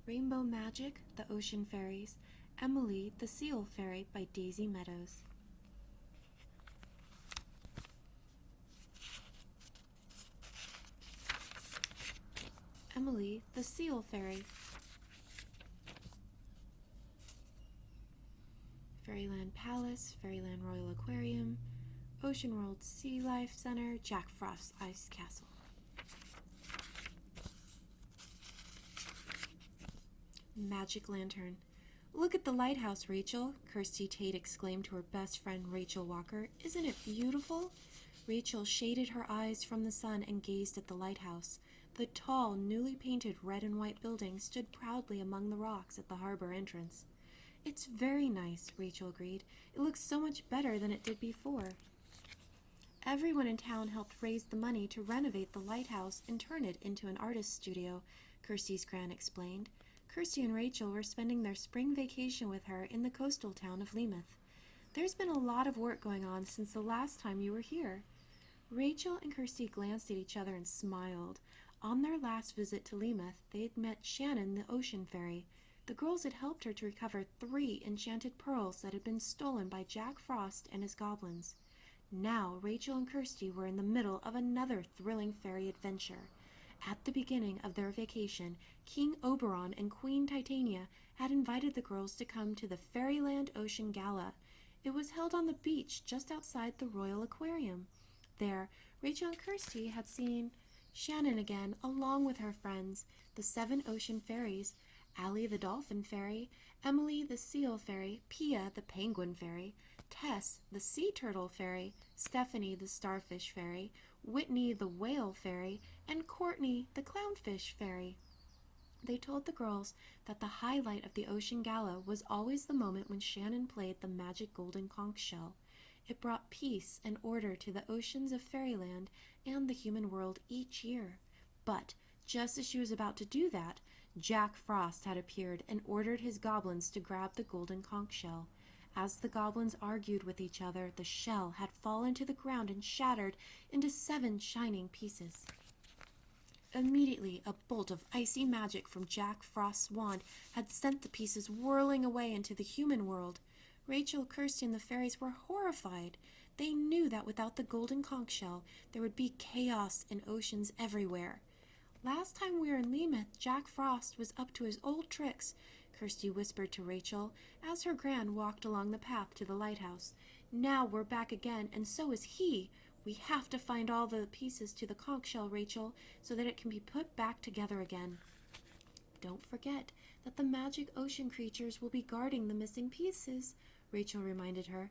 Rainbow Magic, The Ocean Fairies, Emily, the Seal Fairy by Daisy Meadows. Emily, the Seal Fairy. Fairyland Palace, Fairyland Royal Aquarium, Ocean World Sea Life Center, Jack Frost's Ice Castle. Magic Lantern. Look at the lighthouse, Rachel, Kirsty Tate exclaimed to her best friend Rachel Walker. Isn't it beautiful? Rachel shaded her eyes from the sun and gazed at the lighthouse. The tall, newly painted red and white building stood proudly among the rocks at the harbor entrance. It's very nice, Rachel agreed. It looks so much better than it did before. Everyone in town helped raise the money to renovate the lighthouse and turn it into an artist's studio, Kirsty's Gran explained. Kirsty and Rachel were spending their spring vacation with her in the coastal town of Leamouth. There's been a lot of work going on since the last time you were here. Rachel and Kirsty glanced at each other and smiled. On their last visit to Leamouth, they had met Shannon, the Ocean Fairy. The girls had helped her to recover 3 enchanted pearls that had been stolen by Jack Frost and his goblins. Now Rachel and Kirsty were in the middle of another thrilling fairy adventure. At the beginning of their vacation, King Oberon and Queen Titania had invited the girls to come to the Fairyland Ocean Gala. It was held on the beach just outside the Royal Aquarium. There, Rachel and Kirsty had seen Shannon again, along with her friends, the 7 ocean fairies, Allie the Dolphin Fairy, Emily the Seal Fairy, Pia the Penguin Fairy, Tess the Sea Turtle Fairy, Stephanie the Starfish Fairy, Whitney the Whale Fairy, and Courtney the Clownfish Fairy. They told the girls that the highlight of the Ocean Gala was always the moment when Shannon played the magic golden conch shell. It brought peace and order to the oceans of Fairyland and the human world each year. But just as she was about to do that, Jack Frost had appeared and ordered his goblins to grab the golden conch shell. As the goblins argued with each other, the shell had fallen to the ground and shattered into 7 shining pieces. Immediately, a bolt of icy magic from Jack Frost's wand had sent the pieces whirling away into the human world. Rachel, Kirsty, and the fairies were horrified. They knew that without the golden conch shell, there would be chaos in oceans everywhere. Last time we were in Leamouth, Jack Frost was up to his old tricks, Kirsty whispered to Rachel as her Gran walked along the path to the lighthouse. Now we're back again, and so is he. We have to find all the pieces to the conch shell, Rachel, so that it can be put back together again. Don't forget that the magic ocean creatures will be guarding the missing pieces, Rachel reminded her.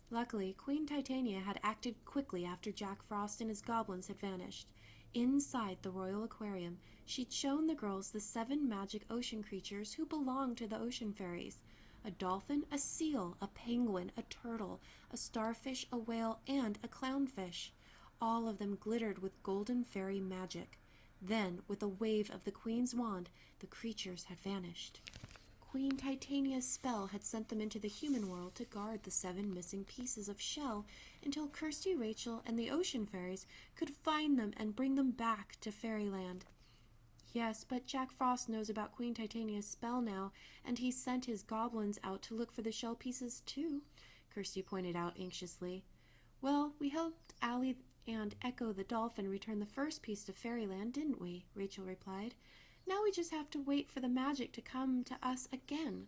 Luckily, Queen Titania had acted quickly after Jack Frost and his goblins had vanished. Inside the Royal Aquarium, she'd shown the girls the 7 magic ocean creatures who belonged to the ocean fairies. A dolphin, a seal, a penguin, a turtle, a starfish, a whale, and a clownfish. All of them glittered with golden fairy magic. Then, with a wave of the Queen's wand, the creatures had vanished. Queen Titania's spell had sent them into the human world to guard the 7 missing pieces of shell until Kirsty, Rachel, and the ocean fairies could find them and bring them back to Fairyland. Yes, but Jack Frost knows about Queen Titania's spell now, and he sent his goblins out to look for the shell pieces too, Kirsty pointed out anxiously. Well, we helped Allie and Echo the Dolphin return the first piece to Fairyland, didn't we? Rachel replied. Now we just have to wait for the magic to come to us again.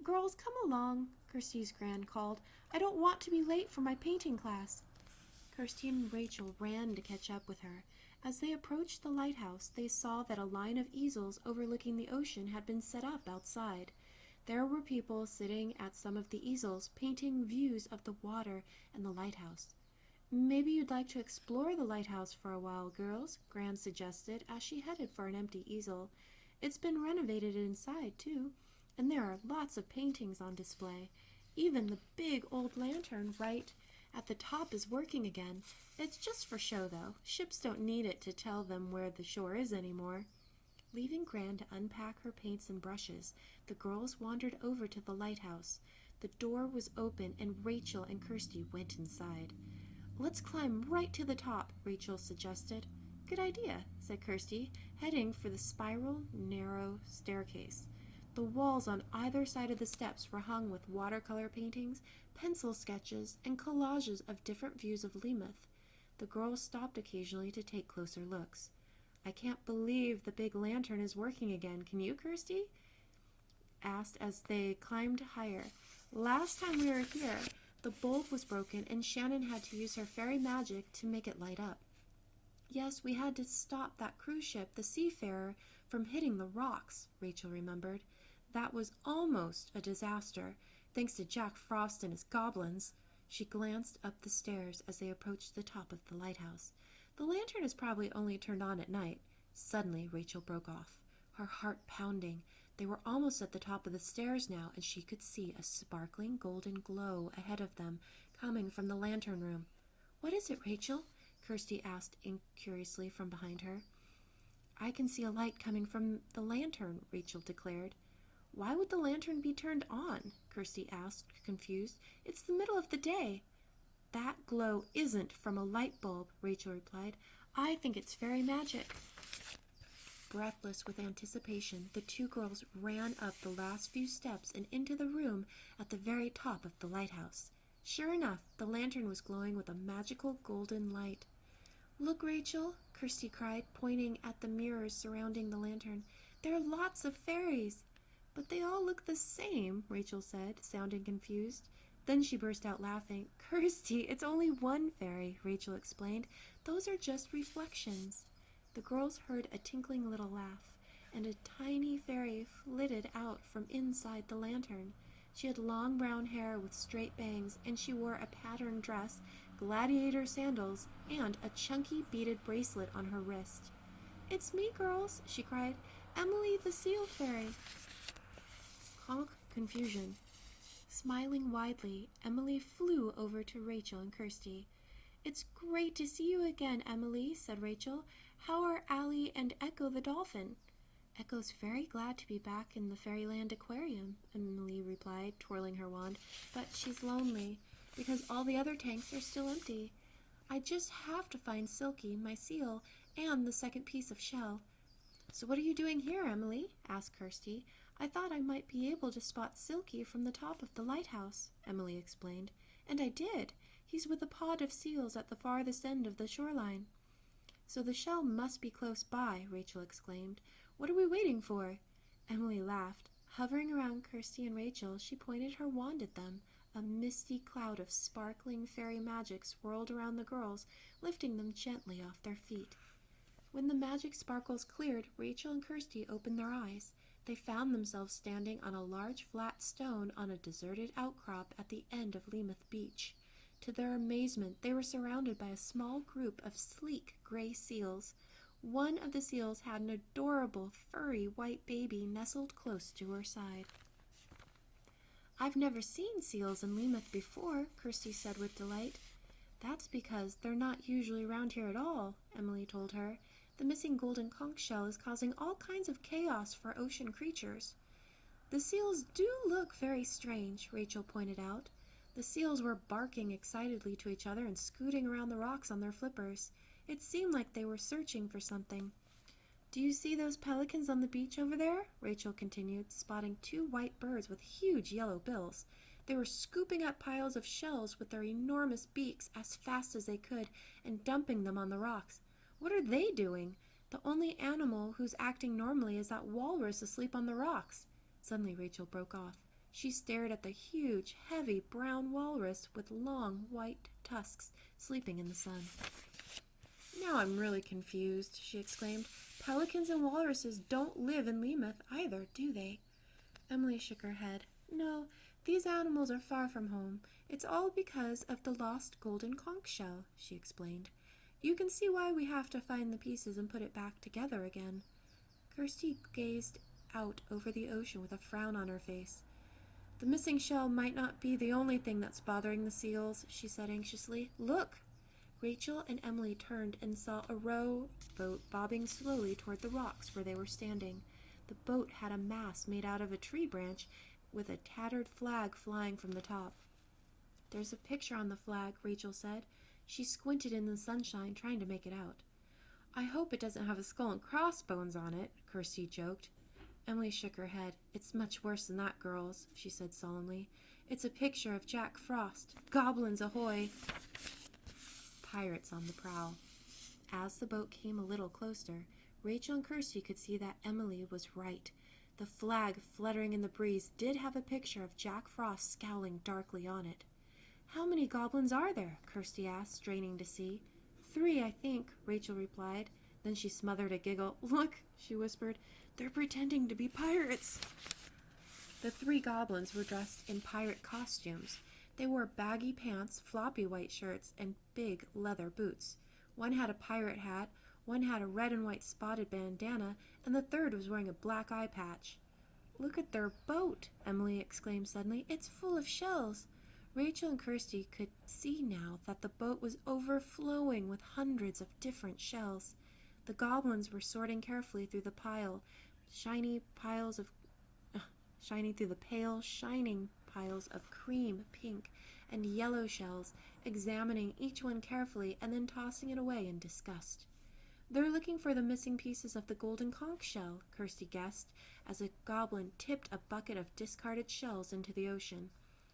Girls, come along, Kirsty's Gran called. I don't want to be late for my painting class. Kirsty and Rachel ran to catch up with her. As they approached the lighthouse, they saw that a line of easels overlooking the ocean had been set up outside. There were people sitting at some of the easels, painting views of the water and the lighthouse. Maybe you'd like to explore the lighthouse for a while, girls, Gran suggested as she headed for an empty easel. It's been renovated inside, too, and there are lots of paintings on display. Even the big old lantern right at the top is working again. It's just for show, though. Ships don't need it to tell them where the shore is anymore. Leaving Gran to unpack her paints and brushes, the girls wandered over to the lighthouse. The door was open, and Rachel and Kirsty went inside. Let's climb right to the top, Rachel suggested. Good idea, said Kirsty, heading for the spiral, narrow staircase. The walls on either side of the steps were hung with watercolor paintings, pencil sketches, and collages of different views of Lemuth. The girls stopped occasionally to take closer looks. I can't believe the big lantern is working again. Can you, Kirsty? Asked as they climbed higher. Last time we were here, the bulb was broken and Shannon had to use her fairy magic to make it light up. Yes, we had to stop that cruise ship, the Seafarer, from hitting the rocks, Rachel remembered. That was almost a disaster, thanks to Jack Frost and his goblins. She glanced up the stairs as they approached the top of the lighthouse. The lantern is probably only turned on at night. Suddenly, Rachel broke off, her heart pounding. They were almost at the top of the stairs now, and she could see a sparkling golden glow ahead of them, coming from the lantern room. What is it, Rachel? Kirsty asked incuriously from behind her. I can see a light coming from the lantern, Rachel declared. Why would the lantern be turned on? Kirsty asked, confused. It's the middle of the day. That glow isn't from a light bulb, Rachel replied. I think it's fairy magic. Breathless with anticipation, the two girls ran up the last few steps and into the room at the very top of the lighthouse. Sure enough, the lantern was glowing with a magical golden light. Look, Rachel, Kirsty cried, pointing at the mirrors surrounding the lantern. There are lots of fairies. But they all look the same, Rachel said, sounding confused. Then she burst out laughing. Kirsty, it's only one fairy, Rachel explained. Those are just reflections. The girls heard a tinkling little laugh, and a tiny fairy flitted out from inside the lantern. She had long brown hair with straight bangs, and she wore a patterned dress, gladiator sandals, and a chunky beaded bracelet on her wrist. It's me, girls, she cried. Emily the Seal Fairy. Honk confusion. Smiling widely, Emily flew over to Rachel and Kirsty. It's great to see you again, Emily, said Rachel. How are Allie and Echo the dolphin? Echo's very glad to be back in the Fairyland Aquarium, Emily replied, twirling her wand, but she's lonely because all the other tanks are still empty. I just have to find Silky, my seal, and the second piece of shell. So what are you doing here, Emily? Asked Kirsty. I thought I might be able to spot Silky from the top of the lighthouse, Emily explained. And I did. He's with a pod of seals at the farthest end of the shoreline. So the shell must be close by, Rachel exclaimed. What are we waiting for? Emily laughed. Hovering around Kirsty and Rachel, she pointed her wand at them. A misty cloud of sparkling fairy magic swirled around the girls, lifting them gently off their feet. When the magic sparkles cleared, Rachel and Kirsty opened their eyes. They found themselves standing on a large flat stone on a deserted outcrop at the end of Lemuth Beach. To their amazement, they were surrounded by a small group of sleek gray seals. One of the seals had an adorable, furry white baby nestled close to her side. I've never seen seals in Lemuth before, Kirsty said with delight. That's because they're not usually around here at all, Emily told her. The missing golden conch shell is causing all kinds of chaos for ocean creatures. The seals do look very strange, Rachel pointed out. The seals were barking excitedly to each other and scooting around the rocks on their flippers. It seemed like they were searching for something. Do you see those pelicans on the beach over there? Rachel continued, spotting two white birds with huge yellow bills. They were scooping up piles of shells with their enormous beaks as fast as they could and dumping them on the rocks. What are they doing? The only animal who's acting normally is that walrus asleep on the rocks. Suddenly Rachel broke off. She stared at the huge, heavy brown walrus with long white tusks sleeping in the sun. Now I'm really confused, she exclaimed. Pelicans and walruses don't live in Lemuth either, do they? Emily shook her head. No, these animals are far from home. It's all because of the lost golden conch shell, she explained. You can see why we have to find the pieces and put it back together again. Kirsty gazed out over the ocean with a frown on her face. The missing shell might not be the only thing that's bothering the seals, she said anxiously. Look! Rachel and Emily turned and saw a rowboat bobbing slowly toward the rocks where they were standing. The boat had a mast made out of a tree branch with a tattered flag flying from the top. There's a picture on the flag, Rachel said. She squinted in the sunshine, trying to make it out. I hope it doesn't have a skull and crossbones on it, Kirsty joked. Emily shook her head. It's much worse than that, girls, she said solemnly. It's a picture of Jack Frost. Goblins ahoy! Pirates on the prowl. As the boat came a little closer, Rachel and Kirsty could see that Emily was right. The flag fluttering in the breeze did have a picture of Jack Frost scowling darkly on it. How many goblins are there? Kirsty asked, straining to see. 3, I think, Rachel replied. Then she smothered a giggle. Look, she whispered, they're pretending to be pirates. The 3 goblins were dressed in pirate costumes. They wore baggy pants, floppy white shirts, and big leather boots. One had a pirate hat, one had a red and white spotted bandana, and the third was wearing a black eye patch. Look at their boat, Emily exclaimed suddenly. It's full of shells. Rachel and Kirsty could see now that the boat was overflowing with hundreds of different shells. The goblins were sorting carefully through the shining piles of cream, pink, and yellow shells, examining each one carefully and then tossing it away in disgust. They're looking for the missing pieces of the golden conch shell, Kirsty guessed, as a goblin tipped a bucket of discarded shells into the ocean.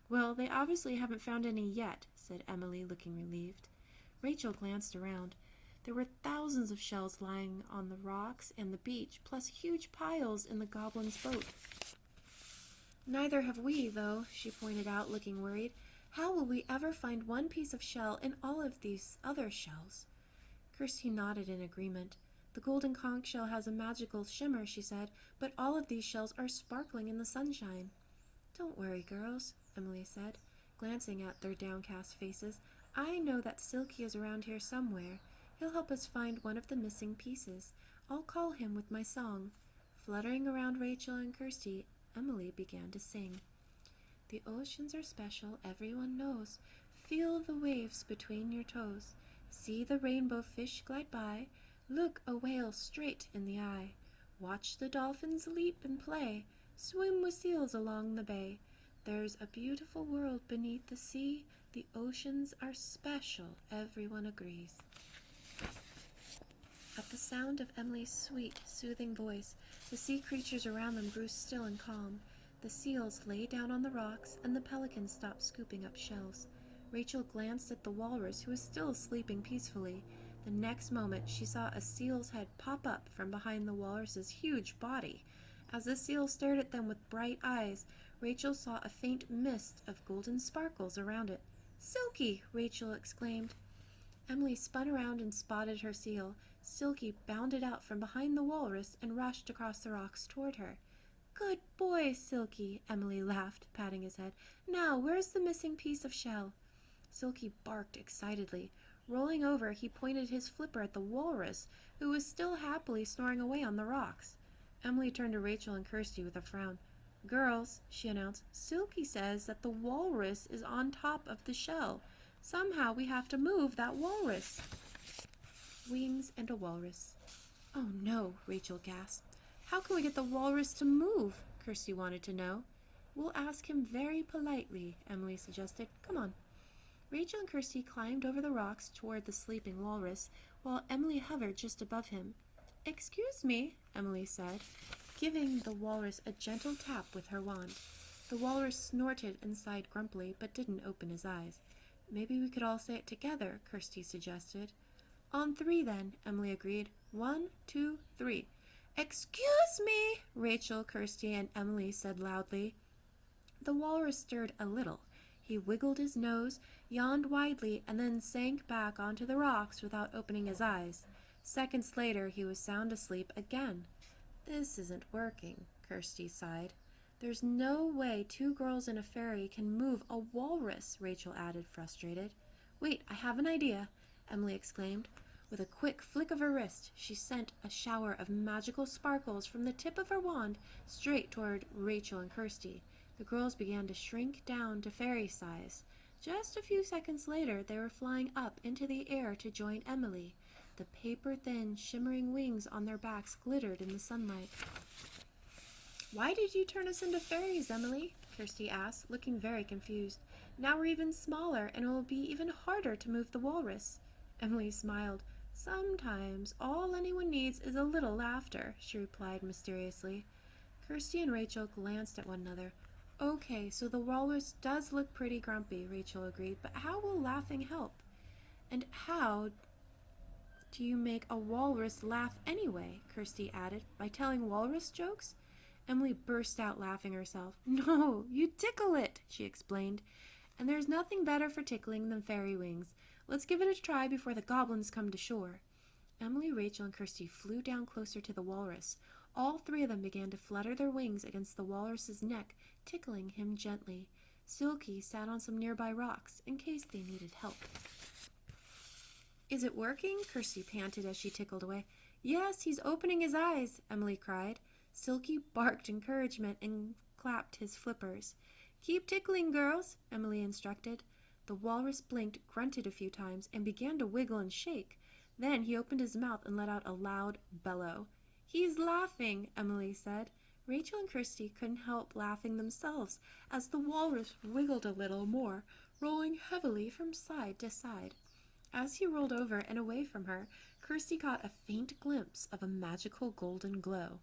Well, they obviously haven't found any yet, said Emily, looking relieved. Rachel glanced around. There were thousands of shells lying on the rocks and the beach, plus huge piles in the goblin's boat. Neither have we, though, she pointed out, looking worried. How will we ever find one piece of shell in all of these other shells? Kirsty nodded in agreement. The golden conch shell has a magical shimmer, she said, but all of these shells are sparkling in the sunshine. Don't worry, girls, Emily said, glancing at their downcast faces. I know that Silky is around here somewhere. He'll help us find one of the missing pieces. I'll call him with my song. Fluttering around Rachel and Kirsty, Emily began to sing. The oceans are special, everyone knows. Feel the waves between your toes. See the rainbow fish glide by. Look a whale straight in the eye. Watch the dolphins leap and play. Swim with seals along the bay. There's a beautiful world beneath the sea. The oceans are special, everyone agrees. At the sound of Emily's sweet, soothing voice, the sea creatures around them grew still and calm. The seals lay down on the rocks, and the pelicans stopped scooping up shells. Rachel glanced at the walrus, who was still sleeping peacefully. The next moment, she saw a seal's head pop up from behind the walrus's huge body. As the seal stared at them with bright eyes, Rachel saw a faint mist of golden sparkles around it. "Silky!" Rachel exclaimed. Emily spun around and spotted her seal. Silky bounded out from behind the walrus and rushed across the rocks toward her. "Good boy, Silky," Emily laughed, patting his head. "Now, where's the missing piece of shell?" Silky barked excitedly. Rolling over, he pointed his flipper at the walrus, who was still happily snoring away on the rocks. Emily turned to Rachel and Kirsty with a frown. "Girls," she announced, "Silky says that the walrus is on top of the shell. Somehow we have to move that walrus." Wings and a walrus. "Oh no," Rachel gasped. "How can we get the walrus to move?" Kirsty wanted to know. "We'll ask him very politely," Emily suggested. "Come on." Rachel and Kirsty climbed over the rocks toward the sleeping walrus, while Emily hovered just above him. "Excuse me," Emily said, giving the walrus a gentle tap with her wand. The walrus snorted and sighed grumpily, but didn't open his eyes. "Maybe we could all say it together," Kirsty suggested. "On 3, then," Emily agreed. 1, 2, 3. "Excuse me," Rachel, Kirsty, and Emily said loudly. The walrus stirred a little. He wiggled his nose, yawned widely, and then sank back onto the rocks without opening his eyes. Seconds later, he was sound asleep again. "This isn't working," Kirsty sighed. "There's no way 2 girls in a ferry can move a walrus," Rachel added, frustrated. "Wait, I have an idea," Emily exclaimed. With a quick flick of her wrist, she sent a shower of magical sparkles from the tip of her wand straight toward Rachel and Kirsty. The girls began to shrink down to fairy size. Just a few seconds later, they were flying up into the air to join Emily. The paper-thin, shimmering wings on their backs glittered in the sunlight. "Why did you turn us into fairies, Emily?" Kirsty asked, looking very confused. "Now we're even smaller, and it will be even harder to move the walrus." Emily smiled. "Sometimes all anyone needs is a little laughter," she replied mysteriously. Kirsty and Rachel glanced at one another. "Okay, so the walrus does look pretty grumpy," Rachel agreed, "but how will laughing help? And how do you make a walrus laugh anyway?" Kirsty added. "By telling walrus jokes?" Emily burst out laughing herself. "No, you tickle it," she explained. "And there's nothing better for tickling than fairy wings. Let's give it a try before the goblins come to shore." Emily, Rachel, and Kirsty flew down closer to the walrus. All three of them began to flutter their wings against the walrus's neck, tickling him gently. Silky sat on some nearby rocks in case they needed help. "Is it working?" Kirsty panted as she tickled away. "Yes, he's opening his eyes," Emily cried. Silky barked encouragement and clapped his flippers. "Keep tickling, girls," Emily instructed. The walrus blinked, grunted a few times, and began to wiggle and shake. Then he opened his mouth and let out a loud bellow. "He's laughing," Emily said. Rachel and Kirsty couldn't help laughing themselves as the walrus wiggled a little more, rolling heavily from side to side. As he rolled over and away from her, Kirsty caught a faint glimpse of a magical golden glow.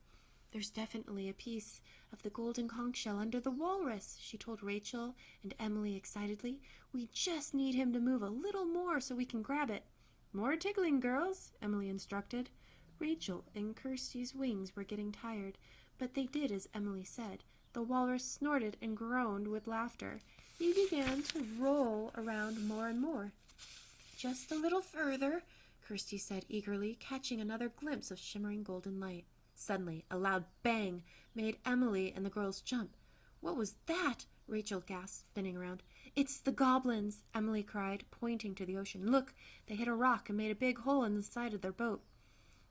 "There's definitely a piece of the golden conch shell under the walrus," she told Rachel and Emily excitedly. "We just need him to move a little more so we can grab it." "More tickling, girls," Emily instructed. Rachel and Kirsty's wings were getting tired, but they did as Emily said. The walrus snorted and groaned with laughter. He began to roll around more and more. "Just a little further," Kirsty said eagerly, catching another glimpse of shimmering golden light. Suddenly, a loud bang made Emily and the girls jump. "What was that?" Rachel gasped, spinning around. "It's the goblins," Emily cried, pointing to the ocean. "Look, they hit a rock and made a big hole in the side of their boat."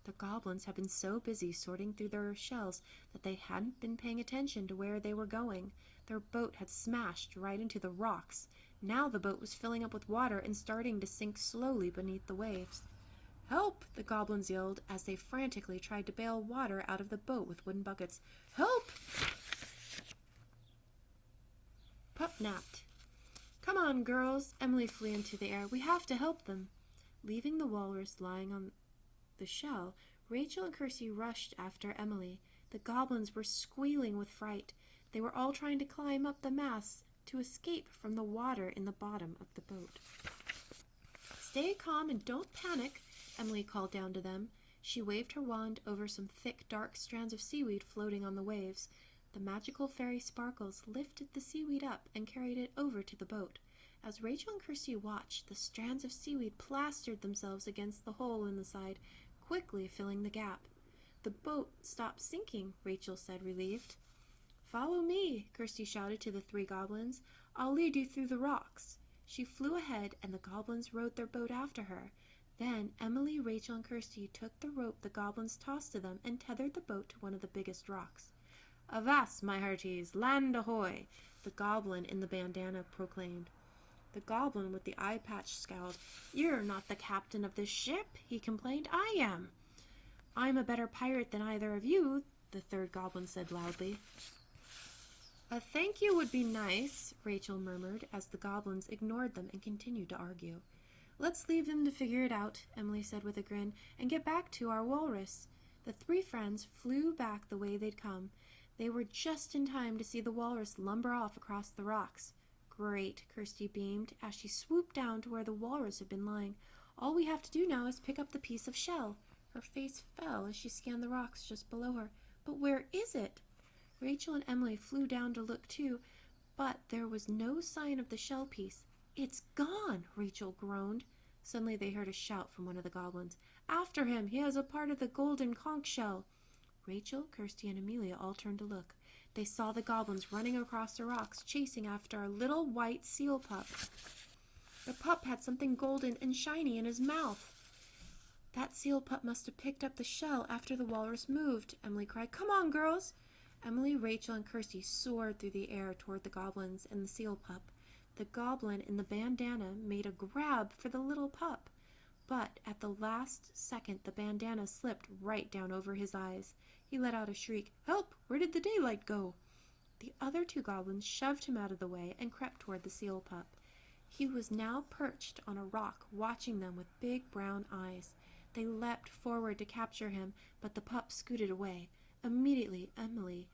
The goblins had been so busy sorting through their shells that they hadn't been paying attention to where they were going. Their boat had smashed right into the rocks. Now the boat was filling up with water and starting to sink slowly beneath the waves. "Help!" the goblins yelled as they frantically tried to bail water out of the boat with wooden buckets. "Help!" Pup napped. "Come on, girls!" Emily flew into the air. "We have to help them." Leaving the walrus lying on the shell, Rachel and Kirsty rushed after Emily. The goblins were squealing with fright. They were all trying to climb up the mast to escape from the water in the bottom of the boat. "Stay calm and don't panic," Emily called down to them. She waved her wand over some thick, dark strands of seaweed floating on the waves. The magical fairy sparkles lifted the seaweed up and carried it over to the boat. As Rachel and Kirsty watched, the strands of seaweed plastered themselves against the hole in the side, quickly filling the gap. "The boat stopped sinking," Rachel said, relieved. "Follow me," Kirsty shouted to the three goblins. "I'll lead you through the rocks." She flew ahead, and the goblins rowed their boat after her. Then Emily, Rachel, and Kirsty took the rope the goblins tossed to them and tethered the boat to one of the biggest rocks. "Avast, my hearties! Land ahoy!" the goblin in the bandana proclaimed. The goblin with the eye patch scowled. "You're not the captain of this ship," he complained. "I am." "I'm a better pirate than either of you," the third goblin said loudly. "A thank you would be nice," Rachel murmured as the goblins ignored them and continued to argue. "Let's leave them to figure it out," Emily said with a grin, "and get back to our walrus." The three friends flew back the way they'd come. They were just in time to see the walrus lumber off across the rocks. "Great," Kirsty beamed as she swooped down to where the walrus had been lying. "All we have to do now is pick up the piece of shell." Her face fell as she scanned the rocks just below her. "But where is it?" Rachel and Emily flew down to look too, but there was no sign of the shell piece. "It's gone!" Rachel groaned. Suddenly they heard a shout from one of the goblins. "After him! He has a part of the golden conch shell!" Rachel, Kirsty, and Amelia all turned to look. They saw the goblins running across the rocks, chasing after a little white seal pup. The pup had something golden and shiny in his mouth. "That seal pup must have picked up the shell after the walrus moved," Emily cried. "Come on, girls!" Emily, Rachel, and Kirsty soared through the air toward the goblins and the seal pup. The goblin in the bandana made a grab for the little pup, but at the last second the bandana slipped right down over his eyes. He let out a shriek. "Help! Where did the daylight go?" The other two goblins shoved him out of the way and crept toward the seal pup. He was now perched on a rock, watching them with big brown eyes. They leapt forward to capture him, but the pup scooted away. Immediately, Emily,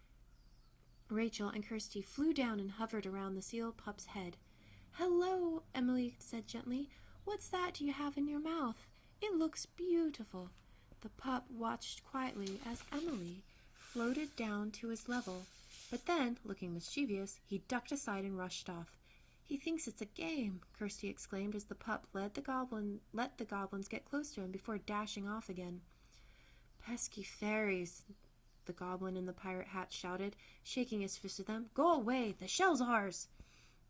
Rachel, and Kirsty flew down and hovered around the seal pup's head. "Hello," Emily said gently. "What's that you have in your mouth? It looks beautiful." The pup watched quietly as Emily floated down to his level, but then, looking mischievous, he ducked aside and rushed off. "He thinks it's a game," Kirsty exclaimed as the pup let the goblins get close to him before dashing off again. "Pesky fairies," the goblin in the pirate hat shouted, shaking his fist at them. "Go away! The shell's ours!"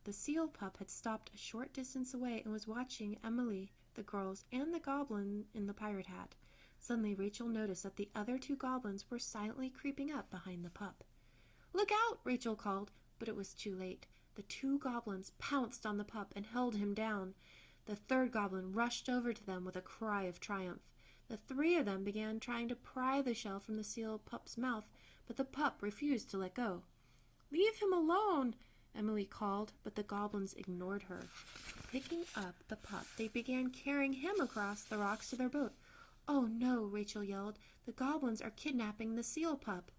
The seal pup had stopped a short distance away and was watching Emily, the girls, and the goblin in the pirate hat. Suddenly, Rachel noticed that the other two goblins were silently creeping up behind the pup. "Look out!" Rachel called, but it was too late. The two goblins pounced on the pup and held him down. The third goblin rushed over to them with a cry of triumph. The three of them began trying to pry the shell from the seal pup's mouth, but the pup refused to let go. "Leave him alone!" Emily called, but the goblins ignored her. Picking up the pup, they began carrying him across the rocks to their boat. "Oh no," Rachel yelled. "The goblins are kidnapping the seal pup."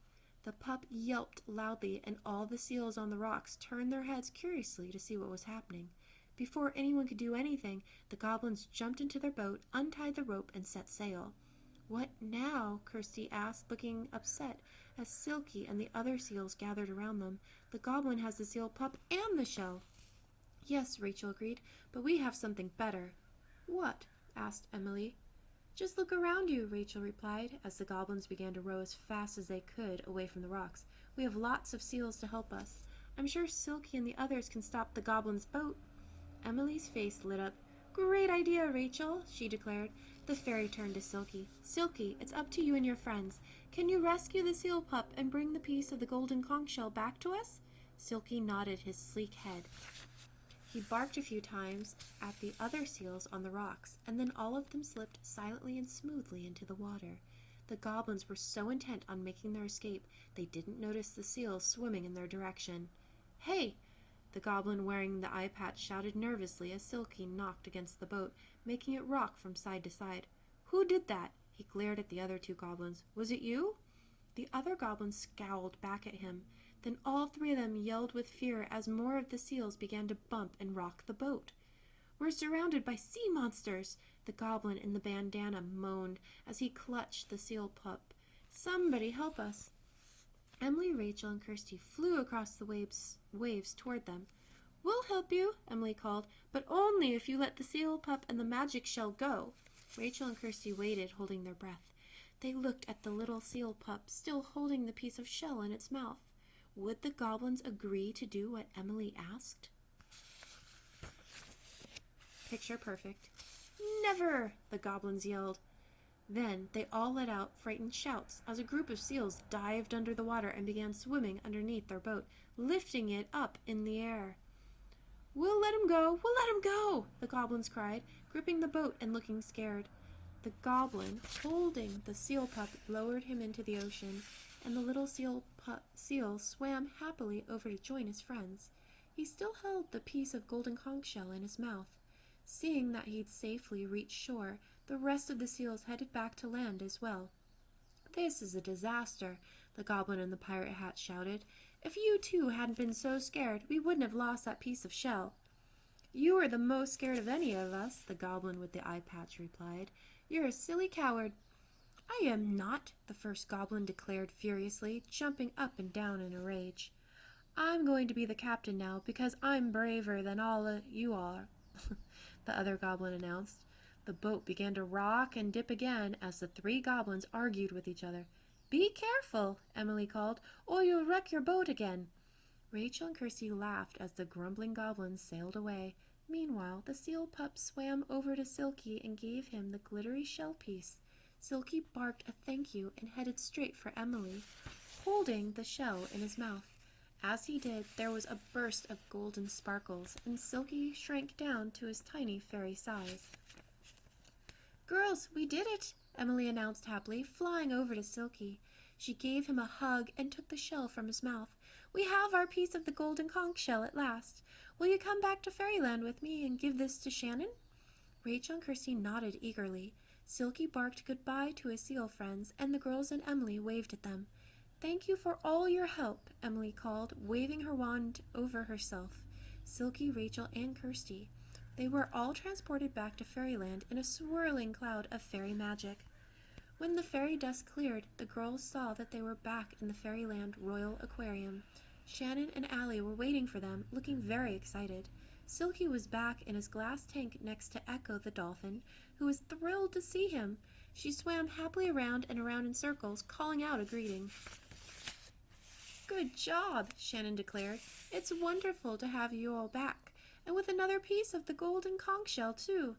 The pup yelped loudly, and all the seals on the rocks turned their heads curiously to see what was happening. Before anyone could do anything, the goblins jumped into their boat, untied the rope, and set sail. "What now?" Kirsty asked, looking upset as Silky and the other seals gathered around them. "The goblin has the seal pup and the shell." "Yes," Rachel agreed, "but we have something better." "What?" asked Emily. "Just look around you," Rachel replied, as the goblins began to row as fast as they could away from the rocks. "We have lots of seals to help us. I'm sure Silky and the others can stop the goblins' boat." Emily's face lit up. "Great idea, Rachel," she declared. The fairy turned to Silky. "Silky, it's up to you and your friends. Can you rescue the seal pup and bring the piece of the golden conch shell back to us?" Silky nodded his sleek head. He barked a few times at the other seals on the rocks, and then all of them slipped silently and smoothly into the water. The goblins were so intent on making their escape, they didn't notice the seals swimming in their direction. "Hey!" The goblin wearing the eye patch shouted nervously as Silky knocked against the boat, making it rock from side to side. "Who did that?" He glared at the other two goblins. "Was it you?" The other goblins scowled back at him. Then all three of them yelled with fear as more of the seals began to bump and rock the boat. "We're surrounded by sea monsters," the goblin in the bandana moaned as he clutched the seal pup. "Somebody help us." Emily, Rachel, and Kirsty flew across the waves toward them. "We'll help you," Emily called, "but only if you let the seal pup and the magic shell go." Rachel and Kirsty waited, holding their breath. They looked at the little seal pup, still holding the piece of shell in its mouth. Would the goblins agree to do what Emily asked? Picture perfect. "Never!" the goblins yelled. Then they all let out frightened shouts as a group of seals dived under the water and began swimming underneath their boat, lifting it up in the air. "We'll let him go! We'll let him go!" the goblins cried, gripping the boat and looking scared. The goblin holding the seal pup lowered him into the ocean, and the little seal swam happily over to join his friends. He still held the piece of golden conch shell in his mouth. Seeing that he'd safely reached shore, the rest of the seals headed back to land as well. "This is a disaster," the goblin in the pirate hat shouted. "If you two hadn't been so scared, we wouldn't have lost that piece of shell." "You are the most scared of any of us," the goblin with the eye patch replied. "You're a silly coward." "I am not," the first goblin declared furiously, jumping up and down in a rage. "I'm going to be the captain now, because I'm braver than all you are," the other goblin announced. The boat began to rock and dip again as the three goblins argued with each other. "Be careful," Emily called, "or you'll wreck your boat again." Rachel and Kirsty laughed as the grumbling goblins sailed away. Meanwhile, the seal pup swam over to Silky and gave him the glittery shell piece. Silky barked a thank you and headed straight for Emily, holding the shell in his mouth. As he did, there was a burst of golden sparkles, and Silky shrank down to his tiny fairy size. "Girls, we did it!" Emily announced happily, flying over to Silky. She gave him a hug and took the shell from his mouth. "We have our piece of the golden conch shell at last. Will you come back to Fairyland with me and give this to Shannon?" Rachel and Kirsty nodded eagerly. Silky barked goodbye to his seal friends, and the girls and Emily waved at them. "Thank you for all your help," Emily called, waving her wand over herself, Silky, Rachel, and Kirsty. They were all transported back to Fairyland in a swirling cloud of fairy magic. When the fairy dust cleared, the girls saw that they were back in the Fairyland Royal Aquarium. Shannon and Allie were waiting for them, looking very excited. Silky was back in his glass tank next to Echo the dolphin, who was thrilled to see him. She swam happily around and around in circles, calling out a greeting. "Good job," Shannon declared. "It's wonderful to have you all back, and with another piece of the golden conch shell, too."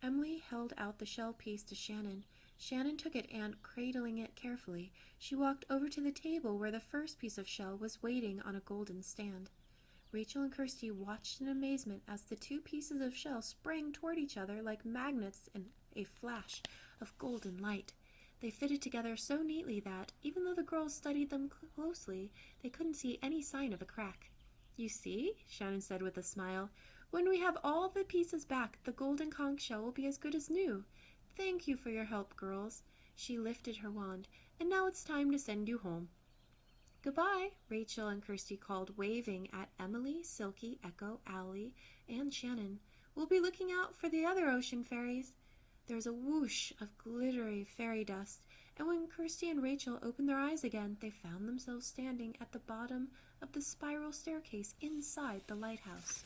Emily held out the shell piece to Shannon. Shannon took it and, cradling it carefully, she walked over to the table where the first piece of shell was waiting on a golden stand. Rachel and Kirsty watched in amazement as the two pieces of shell sprang toward each other like magnets in a flash of golden light. They fitted together so neatly that, even though the girls studied them closely, they couldn't see any sign of a crack. "You see," Shannon said with a smile, "when we have all the pieces back, the golden conch shell will be as good as new. Thank you for your help, girls." She lifted her wand. "And now it's time to send you home." "Goodbye," Rachel and Kirsty called, waving at Emily, Silky, Echo, Allie, and Shannon. "We'll be looking out for the other ocean fairies." There was a whoosh of glittery fairy dust, and when Kirsty and Rachel opened their eyes again, they found themselves standing at the bottom of the spiral staircase inside the lighthouse.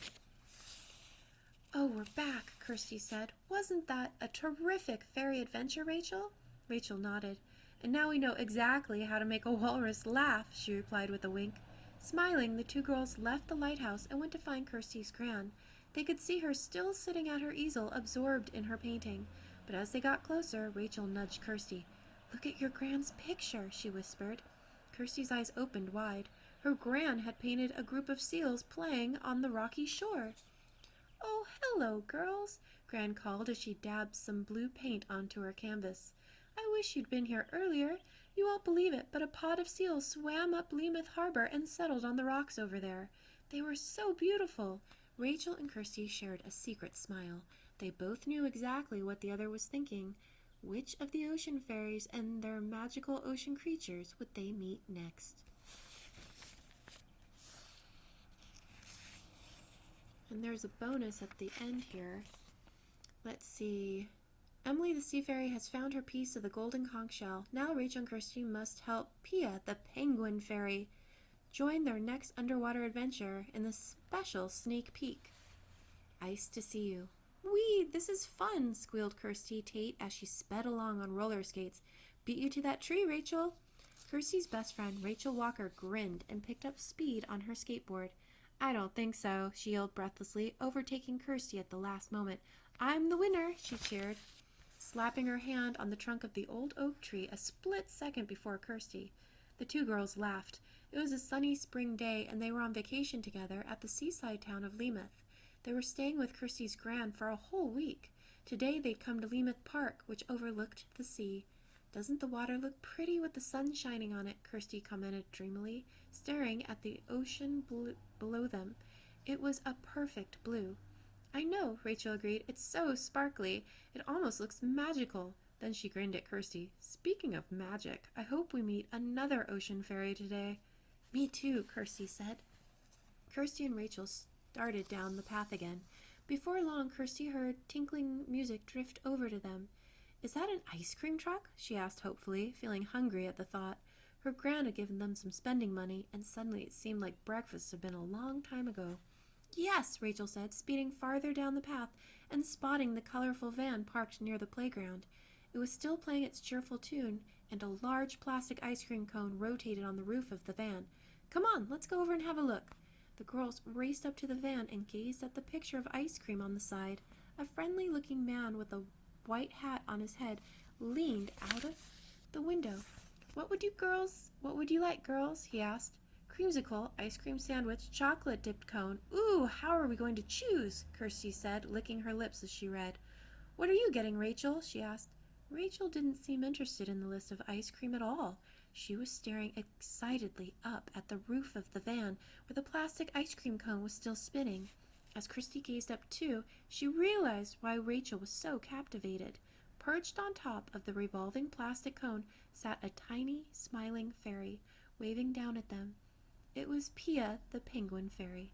"Oh, we're back," Kirsty said. "Wasn't that a terrific fairy adventure, Rachel?" Rachel nodded. "And now we know exactly how to make a walrus laugh," she replied with a wink. Smiling, the two girls left the lighthouse and went to find Kirsty's gran. They could see her still sitting at her easel, absorbed in her painting. But as they got closer, Rachel nudged Kirsty. "Look at your gran's picture," she whispered. Kirsty's eyes opened wide. Her gran had painted a group of seals playing on the rocky shore. "Oh, hello, girls," Gran called as she dabbed some blue paint onto her canvas. "I wish you'd been here earlier. You won't believe it, but a pod of seals swam up Leamoth Harbor and settled on the rocks over there. They were so beautiful." Rachel and Kirsty shared a secret smile. They both knew exactly what the other was thinking. Which of the ocean fairies and their magical ocean creatures would they meet next? And there's a bonus at the end here. Let's see. Emily the Sea Fairy has found her piece of the golden conch shell. Now Rachel and Kirsty must help Pia, the Penguin Fairy, join their next underwater adventure in the special sneak peek. "Ice to see you." "Wee, this is fun," squealed Kirsty Tate as she sped along on roller skates. "Beat you to that tree, Rachel." Kirsty's best friend, Rachel Walker, grinned and picked up speed on her skateboard. "I don't think so," she yelled breathlessly, overtaking Kirsty at the last moment. "I'm the winner," she cheered, slapping her hand on the trunk of the old oak tree a split second before Kirsty. The two girls laughed. It was a sunny spring day, and they were on vacation together at the seaside town of Leamoth. They were staying with Kirsty's gran for a whole week. Today they'd come to Leamoth Park, which overlooked the sea. "Doesn't the water look pretty with the sun shining on it?" Kirsty commented dreamily, staring at the ocean below them. It was a perfect blue. "I know," Rachel agreed. "It's so sparkly. It almost looks magical." Then she grinned at Kirsty. "Speaking of magic, I hope we meet another ocean fairy today." "Me too," Kirsty said. Kirsty and Rachel started down the path again. Before long, Kirsty heard tinkling music drift over to them. "Is that an ice cream truck?" she asked hopefully, feeling hungry at the thought. Her gran had given them some spending money, and suddenly it seemed like breakfast had been a long time ago. "Yes," Rachel said, speeding farther down the path and spotting the colorful van parked near the playground. It was still playing its cheerful tune, and a large plastic ice cream cone rotated on the roof of the van. "Come on, let's go over and have a look." The girls raced up to the van and gazed at the picture of ice cream on the side. A friendly-looking man with a white hat on his head leaned out of the window. What would you like, girls?" he asked. "Creamsicle, ice cream sandwich, chocolate dipped cone." "Ooh, how are we going to choose?" Kirsty said, licking her lips as she read. "What are you getting, Rachel?" she asked. Rachel didn't seem interested in the list of ice cream at all. She was staring excitedly up at the roof of the van, where the plastic ice cream cone was still spinning. As Kirsty gazed up too, she realized why Rachel was so captivated. Perched on top of the revolving plastic cone sat a tiny, smiling fairy, waving down at them. It was Pia, the penguin fairy.